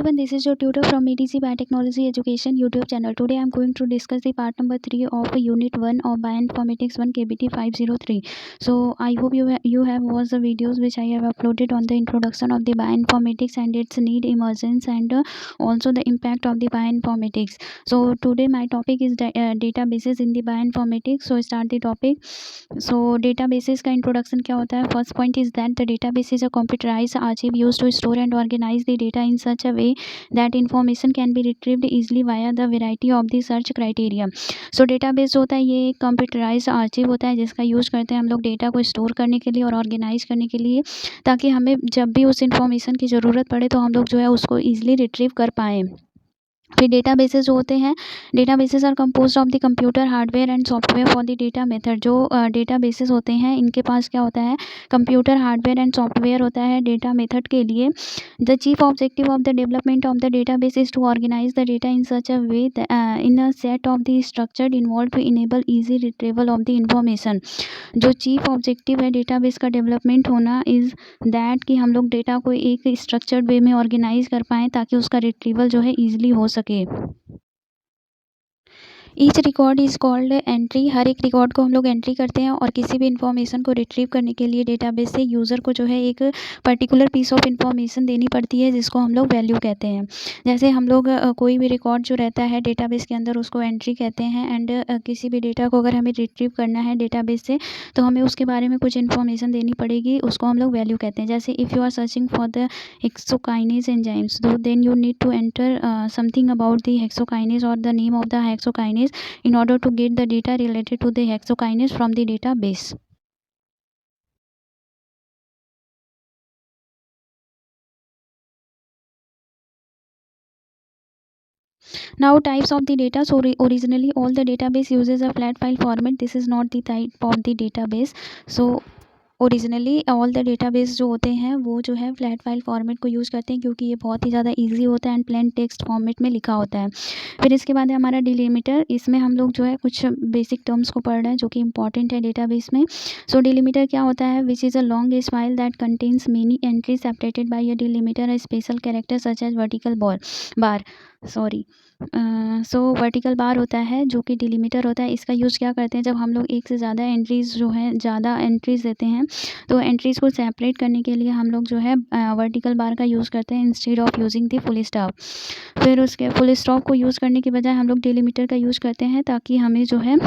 everyone, this is your tutor from ETC Biotechnology Education YouTube channel. Today I am going to discuss the part number 3 of Unit 1 of Bioinformatics 1 KBT 503. So I hope you have watched the videos which I have uploaded on the introduction of the bioinformatics and its need, emergence, and also the impact of the bioinformatics. So today my topic is databases in the bioinformatics. So start the topic. So databases का introduction क्या होता है? First point is that the database is a computerized archive used to store and organize the data in such a way that information can be retrieved easily via the variety of the search criteria. So database होता है ये एक computerized archive होता है जिसका use करते हैं हम लोग डेटा को स्टोर करने के लिए और ऑर्गेनाइज करने के लिए, ताकि हमें जब भी उस इन्फॉर्मेशन की ज़रूरत पड़े तो हम लोग जो है उसको ईजिली रिट्रीव कर पाएँ। फिर डेटाबेसेस जो होते हैं, databases are composed of the computer hardware and software for the data method. जो डेटाबेसेस होते हैं इनके पास क्या होता है, कंप्यूटर हार्डवेयर एंड सॉफ्टवेयर होता है डेटा मेथड के लिए। The chief objective of the development of the database is to organise the data in such a way in a set of the structured involve to enable easy retrieval of the information. जो chief objective है database का development होना is that कि हम लोग data को एक structured way में ऑर्गेनाइज कर पाएँ ताकि उसका रिट्रीवल जो है ईजिली हो सके। Each record is called entry. हर एक रिकॉर्ड को हम लोग एंट्री करते हैं और किसी भी इन्फॉर्मेशन को रिट्रीव करने के लिए डेटाबेस से यूज़र को जो है एक पर्टिकुलर पीस ऑफ इन्फॉर्मेशन देनी पड़ती है जिसको हम लोग वैल्यू कहते हैं। जैसे हम लोग कोई भी रिकॉर्ड जो रहता है डेटाबेस के अंदर उसको एंट्री कहते हैं। एंड किसी भी डेटा को अगर हमें रिट्रीव करना है डेटाबेस से तो हमें उसके बारे में कुछ इन्फॉर्मेशन देनी पड़ेगी, उसको हम लोग वैल्यू कहते हैं। जैसे if you are searching for the hexokinase enzymes तो then you need to enter something about the hexokinase और the name of the hexokinase in order to get the data related to the hexokinase from the database. Now types of the data. So originally all the database uses a flat file format. This is not the type of the database. So originally all the database जो होते हैं वो जो है flat file format को use करते हैं क्योंकि ये बहुत ही ज़्यादा इजी होता है एंड प्लेन टेक्स्ट फॉर्मेट में लिखा होता है। फिर इसके बाद है हमारा डिलीमीटर। इसमें हम लोग जो है कुछ बेसिक टर्म्स को पढ़ रहे हैं जो कि इंपॉर्टेंट है डेटाबेस में। सो डिलीमीटर क्या होता है, which is a long file that contains many entry separated by a delimiter a special character such as vertical bar so vertical bar होता है जो कि डिलीमीटर होता है। इसका यूज़ क्या करते हैं, जब हम लोग एक से ज़्यादा एंट्रीज़ जो हैं ज़्यादा एंट्रीज़ देते हैं तो एंट्रीज़ को सेपरेट करने के लिए हम लोग जो है वर्टिकल बार का यूज़ करते हैं instead of using the full stop. फिर उसके फुल स्टॉप को यूज़ करने के बजाय हम लोग डिलीमीटर का यूज़ करते हैं ताकि हमें जो है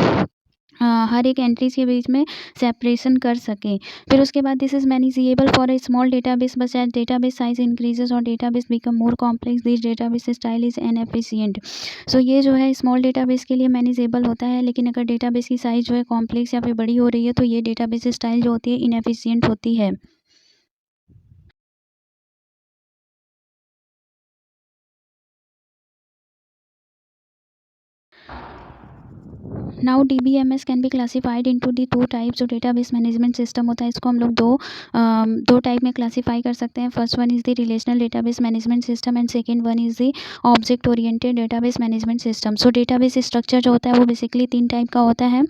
हर एक एंट्रीज़ के बीच में सेपरेशन कर सकें। फिर उसके बाद this is manageable for a small database but as database size increases और database become more complex this database style is inefficient. So ये जो है स्मॉल डेटाबेस के लिए मैनेजेबल होता है, लेकिन अगर डेटाबेस की साइज़ जो है कॉम्प्लेक्स या फिर बड़ी हो रही है तो ये डेटाबेस स्टाइल जो होती है इनएफिशिएंट होती है। Now DBMS can be classified into the two types. जो डेटाबेस मैनेजमेंट सिस्टम होता है इसको हम लोग दो टाइप में क्लासीफाई कर सकते हैं। First one is the relational database management system and second one is the object oriented database management system. So database structure जो होता है वो बेसिकली 3 टाइप का होता है,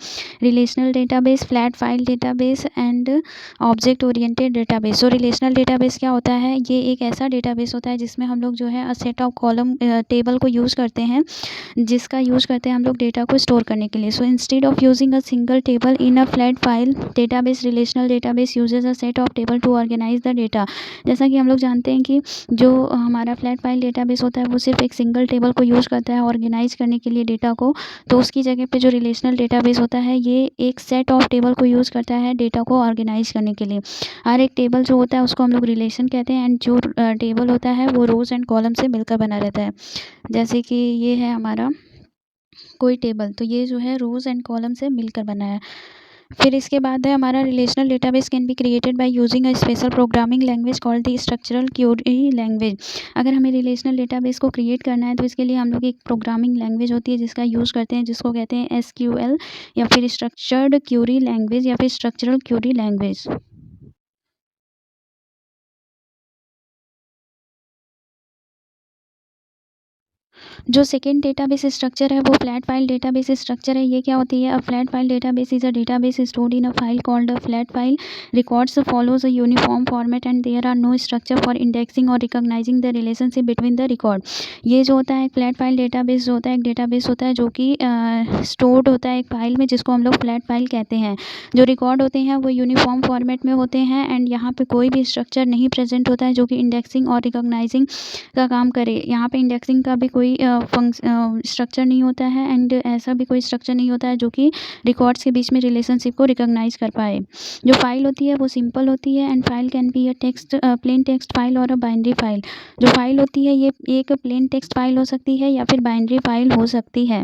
relational database, flat file database and object oriented database. So relational database क्या होता है, ये एक ऐसा डेटाबेस होता है जिसमें हम लोग जो है सेट ऑफ कॉलम टेबल को यूज़ करते हैं, जिसका यूज़ करते हैं हम लोग डेटा को स्टोर करने के लिए। So instead of using a single table in a flat file database, relational database uses a set of table to organise the data. जैसा कि हम लोग जानते हैं कि जो हमारा फ्लैट फाइल डेटाबेस होता है वो सिर्फ एक सिंगल टेबल को यूज़ करता है ऑर्गेनाइज करने के लिए डेटा को, तो उसकी जगह पे जो रिलेशनल डेटाबेस होता है ये एक सेट ऑफ टेबल को यूज़ करता है डेटा को ऑर्गेनाइज करने के लिए। हर एक टेबल जो होता है उसको हम लोग रिलेशन कहते हैं एंड जो टेबल होता है वो रोज़ एंड कॉलम से मिलकर बना रहता है। जैसे कि ये है हमारा कोई टेबल, तो ये जो है रोज़ एंड कॉलम से मिलकर बना है। फिर इसके बाद है हमारा relational database can be created by using a special programming language called the structural Curie language. अगर हमें रिलेशनल डेटाबेस को क्रिएट करना है तो इसके लिए हम लोग एक प्रोग्रामिंग लैंग्वेज होती है जिसका यूज़ करते हैं, जिसको कहते हैं SQL या फिर स्ट्रक्चर्ड क्यूरी लैंग्वेज या फिर स्ट्रक्चरल क्यूरी लैंग्वेज। जो सेकेंड डेटाबेस स्ट्रक्चर है वो फ्लैट फाइल डेटाबेस स्ट्रक्चर है। ये क्या होती है? A flat file database is a database stored in a file called a flat file. Records follows a uniform format and there are no structure for indexing और recognizing the relationship between the record. ये जो होता है एक flat file database जो होता है एक डेटाबेस होता है जो कि स्टोर्ड होता है एक फाइल में, जिसको हम लोग फ्लैट फाइल कहते हैं। जो रिकॉर्ड होते हैं वो यूनिफॉर्म फॉर्मेट में होते हैं एंड यहाँ पे कोई भी स्ट्रक्चर नहीं प्रेजेंट होता है जो कि इंडेक्सिंग और रिकॉग्नाइजिंग का काम करे। यहाँ पे इंडेक्सिंग का भी कोई स्ट्रक्चर नहीं होता है एंड ऐसा भी कोई स्ट्रक्चर नहीं होता है जो कि रिकॉर्ड्स के बीच में रिलेशनशिप को रिकॉग्नाइज कर पाए। जो फाइल होती है वो सिंपल होती है and file can be a text plain text file और अ बाइनरी फाइल। जो फाइल होती है ये एक प्लेन टेक्स्ट फाइल हो सकती है या फिर बाइनरी फाइल हो सकती है।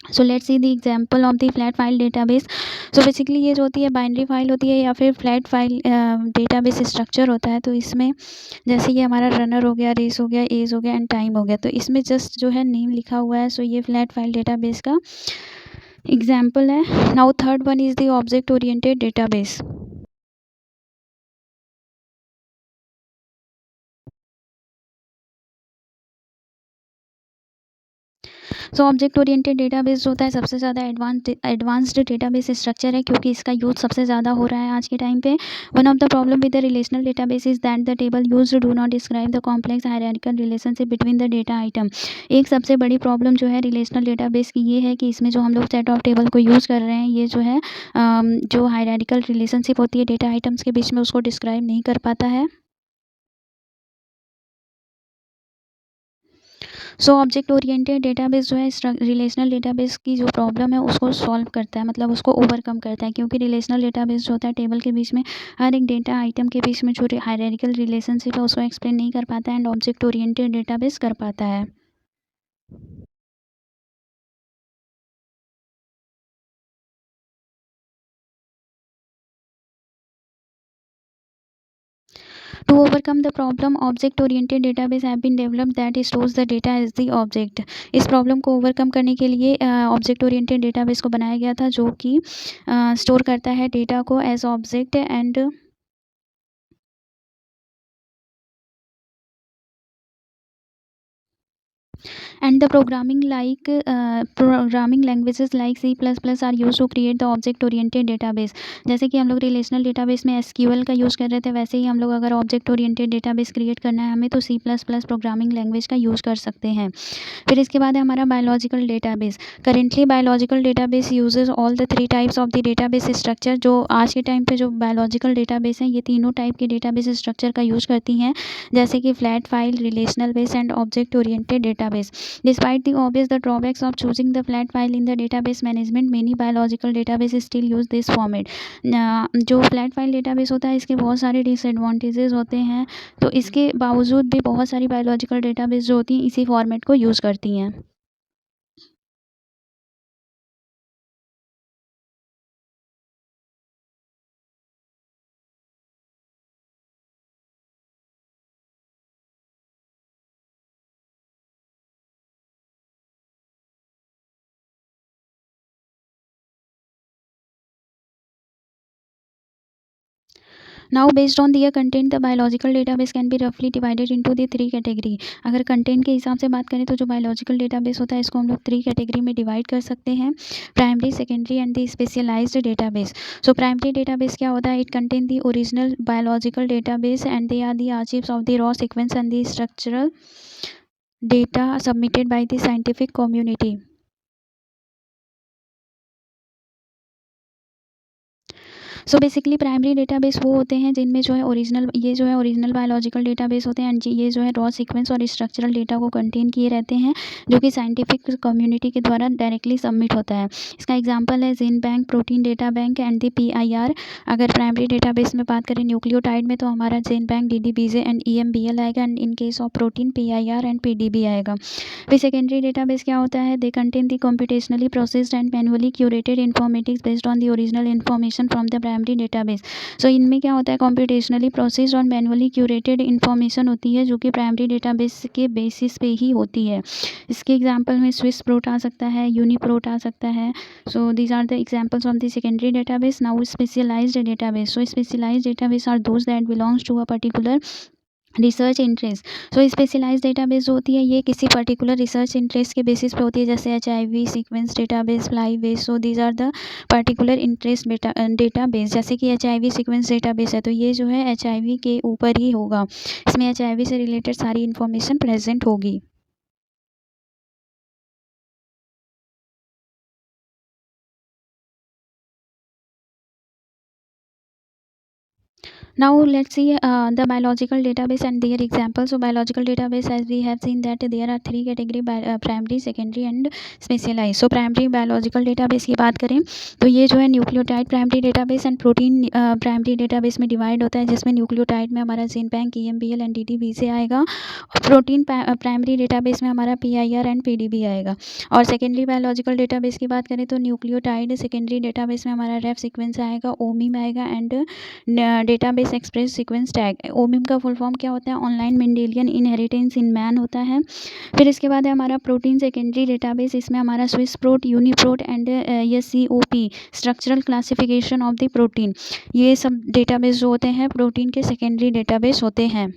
So let's see the example of the flat file database. So basically ये जो होती है बाइनरी फाइल होती है या फिर फ्लैट फाइल डेटाबेस स्ट्रक्चर होता है। तो इसमें जैसे ये हमारा रनर हो गया, रेस हो गया, एज हो गया एंड टाइम हो गया, तो इसमें जस्ट जो है नेम लिखा हुआ है। सो ये फ्लैट फाइल डेटाबेस का एग्जाम्पल है। Now third one is the object oriented database. So object oriented database जो होता है सबसे ज़्यादा एडवांस्ड डेटाबेस स्ट्रक्चर है, क्योंकि इसका यूज़ सबसे ज़्यादा हो रहा है आज के टाइम पे। One of the problem with the relational database is that the table used do not describe the complex hierarchical relationship between the data item. एक सबसे बड़ी प्रॉब्लम जो है रिलेशनल डेटाबेस की ये है कि इसमें जो हम लोग सेट ऑफ टेबल को यूज़ कर रहे हैं ये जो है जो हायरार्किकल रिलेशनशिप होती है डेटा आइटम्स के बीच में उसको डिस्क्राइब नहीं कर पाता है। सो ऑब्जेक्ट ओरिएंटेड डेटाबेस जो है रिलेशनल डेटाबेस की जो प्रॉब्लम है उसको सॉल्व करता है, मतलब उसको ओवरकम करता है, क्योंकि रिलेशनल डेटाबेस जो होता है टेबल के बीच में हर एक डेटा आइटम के बीच में जो हायरार्किकल रिलेशनशिप है उसको एक्सप्लेन नहीं कर पाता है एंड ऑब्जेक्ट ओरिएंटेड डेटाबेस कर पाता है। To overcome the problem, object oriented database have been developed that stores the data as the object। इस प्रॉब्लम को ओवरकम करने के लिए ऑब्जेक्ट ओरिएंटेड डेटाबेस को बनाया गया था जो कि स्टोर करता है डेटा को as object and the programming languages like C++ are used to create the object oriented database। जैसे कि हम लोग रिलेशनल डेटाबेस में SQL का यूज़ कर रहे थे, वैसे ही हम लोग अगर ऑब्जेक्ट ओरिएंटेड डेटाबेस क्रिएट करना है हमें तो C++ प्रोग्रामिंग लैंग्वेज का यूज़ कर सकते हैं। फिर इसके बाद है हमारा biological database. Currently biological database uses all the three types of the database structure. जो आज के टाइम पे जो बायोलॉजिकल डेटाबेस हैं ये तीनों टाइप के डेटाबेस स्ट्रक्चर का यूज़ करती हैं, जैसे कि flat file, relational base and object oriented database. Despite the obvious the drawbacks of choosing the flat file in the database management, many biological database still use this format। जो flat file database होता है इसके बहुत सारे disadvantages होते हैं, तो इसके बावजूद भी बहुत सारी बायोलॉजिकल डेटाबेस जो होती हैं इसी फॉर्मेट को यूज़ करती हैं। Now based on their content the biological database can be रफली divided into the three category. अगर कंटेंट के हिसाब से बात करें तो जो बायोलॉजिकल डेटाबेस होता है इसको हम लोग थ्री कैटेगरी में डिवाइड कर सकते हैं, primary, secondary and the specialized database. So primary database क्या होता है? It contain the original biological database and they are the archives of the raw sequence and the structural data submitted by the scientific community. So basically primary database वो होते हैं जिनमें जो है original biological database होते हैं and ये जो है रॉ सीक्वेंस और स्ट्रक्चरल डेटा को कंटेन किए रहते हैं, जो कि साइंटिफिक कम्युनिटी के द्वारा डायरेक्टली सबमिट होता है। इसका एग्जांपल है gene bank, protein data bank and the PIR। अगर प्राइमरी डेटाबेस में बात करें न्यूक्लियोटाइड में तो हमारा gene bank, DDBJ and EMBL आएगा and in case of protein PIR and PDB आएगा। फिर सेकेंडरी डेटाबेस क्या होता है? They contain the computationally processed and manually curated informatics based on the original information from the primary database. So इनमें क्या होता है? कंप्यूटेशनली प्रोसेस्ड और मैनुअली क्यूरेटेड इन्फॉर्मेशन होती है जो कि प्राइमरी डेटाबेस के बेसिस पे ही होती है। इसके एग्जांपल में स्विस प्रोट आ सकता है, यूनिप्रोट आ सकता है। So these are the examples of the secondary database. Now specialized database. So specialized database are those that belongs to a particular research interest. So specialized database जो होती है ये किसी पर्टिकुलर रिसर्च इंटरेस्ट के basis पे होती है, जैसे HIV sequence database, FlyBase. So these are the particular interest database. जैसे कि HIV सीक्वेंस डेटाबेस है तो ये जो है HIV के ऊपर ही होगा, इसमें HIV से रिलेटेड सारी इन्फॉर्मेशन प्रेजेंट होगी। Now let's see the biological database and their examples. So biological database, as we have seen that there are three category, primary, secondary and specialized. So primary biological database की बात करें तो ये जो है nucleotide primary database and protein primary database में divide होता है, जिसमें न्यूक्लियोटाइड में हमारा जीनबैंक, EMBL एंड DDBJ से आएगा, और प्रोटीन प्राइमरी डेटाबेस में हमारा PIR एंड PDB आएगा। और सेकेंडरी बायोलॉजिकल डेटाबेस की बात करें तो न्यूक्लियोटाइड सेकेंडरी डेटाबेस में हमारा रेफ सीक्वेंस आएगा, ओमिम आएगा and database express sequence tag. OMIM का फुल फॉर्म क्या होता है? Online Mendelian inheritance in man होता है। फिर इसके बाद है हमारा प्रोटीन सेकेंडरी डेटाबेस, इसमें हमारा Swiss Prot, UniProt and SCOP structural classification of the protein, ये सब डेटाबेस जो होते हैं प्रोटीन के सेकेंडरी डेटाबेस होते हैं।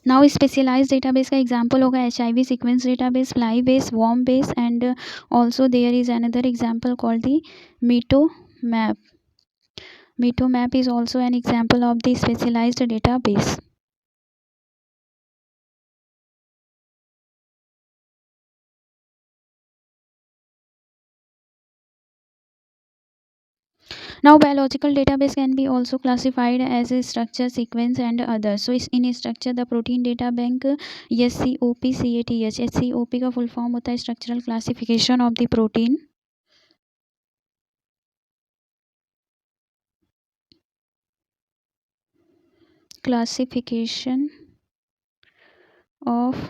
नाउ स्पेशलाइज्ड डेटाबेस का एग्जांपल होगा HIV sequence database, fly base, worm base and also there is another example called the MITOMAP. MITOMAP is also an example of the specialized database. Now biological database can be also classified as a structure, sequence and others. So in structure the protein data bank SCOP-CATH. SCOP का full form होता है structural classification of the protein. Classification of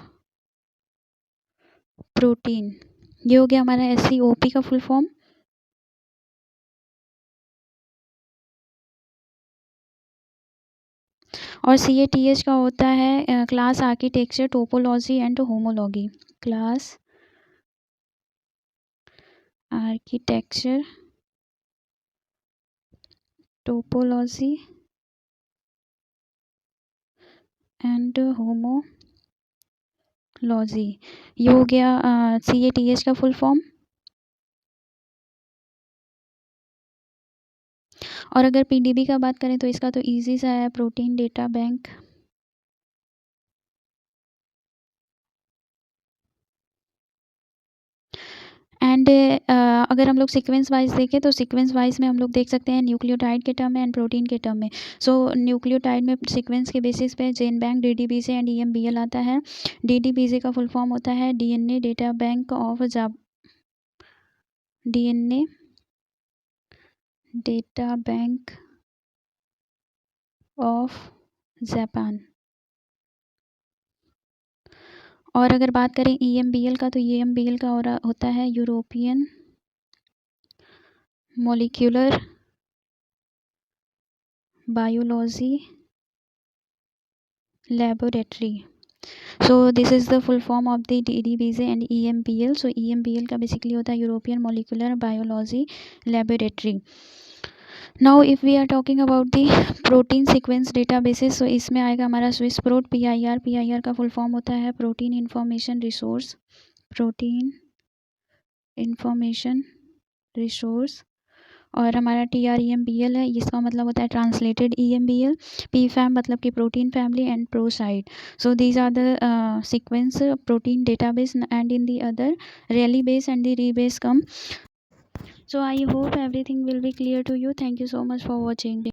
protein, ये हो गया हमारा SCOP का full form. और CATH का होता है class architecture, topology and homology. Class architecture, topology and homology, ये हो गया CATH का फुल फॉर्म. और अगर PDB का बात करें तो इसका तो इजी सा है, प्रोटीन डेटा बैंक. एंड अगर हम लोग सीक्वेंस वाइज देखें तो सीक्वेंस वाइज में हम लोग देख सकते हैं न्यूक्लियोटाइड के टर्म में एंड प्रोटीन के टर्म में. सो न्यूक्लियोटाइड में सीक्वेंस के बेसिस पे जीनबैंक, DDBJ एंड EMBL आता है. DDBJ का फुल फॉर्म होता है DNA data bank of DNA data bank of Japan. और अगर बात करें EMBL का तो EMBL का होता है European molecular biology laboratory. So this is the full form of the DDBJ and EMBL. So EMBL का बेसिकली होता है European molecular biology laboratory. Now if we are talking about the protein sequence databases, so इसमें आएगा हमारा Swiss Prot, PIR. PIR का full फॉर्म होता है protein information resource, protein information resource. और हमारा TREMBL है, इसका मतलब होता है ट्रांसलेटेड EMBL. PFAM मतलब कि protein family and Prosite. So these are the sequence protein database and in the other RELIBase and the REBASE com. So I hope everything will be clear to you. Thank you so much for watching.